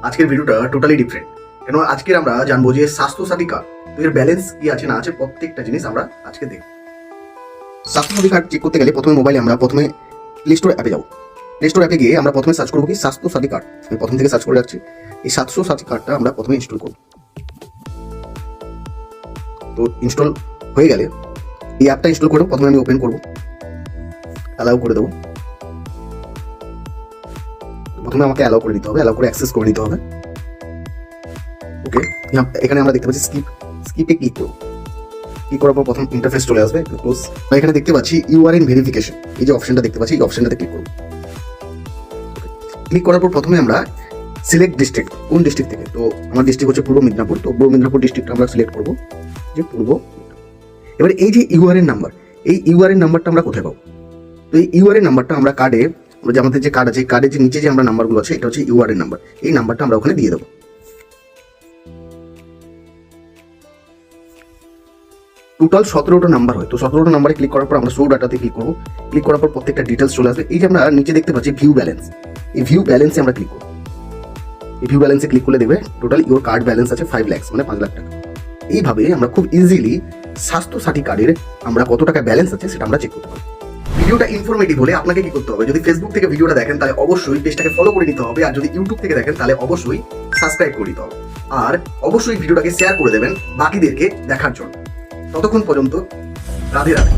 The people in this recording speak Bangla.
আজকের ভিডিওটা টোটালি ডিফারেন্ট, কেন আজকের আমরা জানবো যে স্বাস্থ্যসাথী কার্ড তো এর ব্যালেন্স কি আছে না আছে প্রত্যেকটা জিনিস আমরা আজকে দেখব। স্বাস্থ্যসাথী কার্ড চেক করতে গেলে প্রথমে মোবাইলে আমরা প্রথমে প্লে স্টোর অ্যাপে যাবো। প্লে স্টোর অ্যাপে গিয়ে আমরা প্রথমে সার্চ করবো কি স্বাস্থ্যসাথী কার্ড। আমি প্রথম থেকে সার্চ করে রাখছি। এই স্বাস্থ্যসাথী কার্ডটা আমরা প্রথমে ইনস্টল করব। তো ইনস্টল হয়ে গেলে এই অ্যাপটা ইনস্টল করে প্রথমে আমি ওপেন করব, অ্যালাউ করে দেবো। প্রথমে আমাকে অ্যালাউ করে দিতে হবে, অ্যালাউ করে অ্যাক্সেস করে নিতে হবে। ওকে, এখানে আমরা দেখতে পাচ্ছি স্কিপে ক্লিক করব। ক্লিক করার পর প্রথম ইন্টারফেস চলে আসবে। ক্লোজ। এখানে দেখতে পাচ্ছি ইউআরএন ভেরিফিকেশন, এই যে অপশনটা দেখতে পাচ্ছি এই অপশনটাতে ক্লিক করব। ক্লিক করার পর প্রথমে আমরা সিলেক্ট ডিস্ট্রিক্ট, কোন ডিস্ট্রিক্ট থেকে। তো আমার ডিস্ট্রিক্ট হচ্ছে পূর্ব মেদিনীপুর, তো পূর্ব মেদিনীপুর ডিস্ট্রিক্টটা আমরা সিলেক্ট করব যে পূর্ব। এবার এই যে ইউআরএন নাম্বার, এই ইউআরএন নাম্বারটা আমরা কোথায় পাবো? তো এই ইউআরএন নাম্বারটা আমরা কার্ডে, যে আমাদের যে কার্ড আছে কার্ডের যে নিচে যে আমরা নাম্বারগুলো আছে এটা হচ্ছে ইউআরএন নাম্বার, এই নাম্বারটা আমরা ওখানে দিয়ে দেবো। টোটাল 17টা নাম্বার হয়। তো 17টা নাম্বারে ক্লিক করার পর আমরা শো ডাটাতে ক্লিক করবো। ক্লিক করার পর প্রত্যেকটা ডিটেলস চলে আসবে। এই যে আমরা নিচে দেখতে পাচ্ছি ভিউ ব্যালেন্স, এই ভিউ ব্যালেন্সে আমরা ক্লিক করবো। এই ভিউ ব্যালেন্সে ক্লিক করলে দেবে টোটাল ইওর কার্ড ব্যালেন্স আছে 5 লাখ, মানে 5 লাখ টাকা। এইভাবে আমরা খুব ইজিলি স্বাস্থ্যসাথী কার্ডের আমরা কত টাকা ব্যালেন্স আছে সেটা আমরা চেক করতে পারবো। ভিডিওটা ইনফরমেটিভ হলে আপনাকে কি করতে হবে? যদি ফেসবুক থেকে ভিডিওটা দেখেন তাহলে অবশ্যই পেজটাকে ফলো করে নিতে হবে, আর যদি ইউটিউব থেকে দেখেন তাহলে অবশ্যই সাবস্ক্রাইব করে নিতে হবে, আর অবশ্যই ভিডিওটাকে শেয়ার করে দেবেন বাকিদেরকে দেখার জন্য। ততক্ষণ পর্যন্ত রাধে রাধে।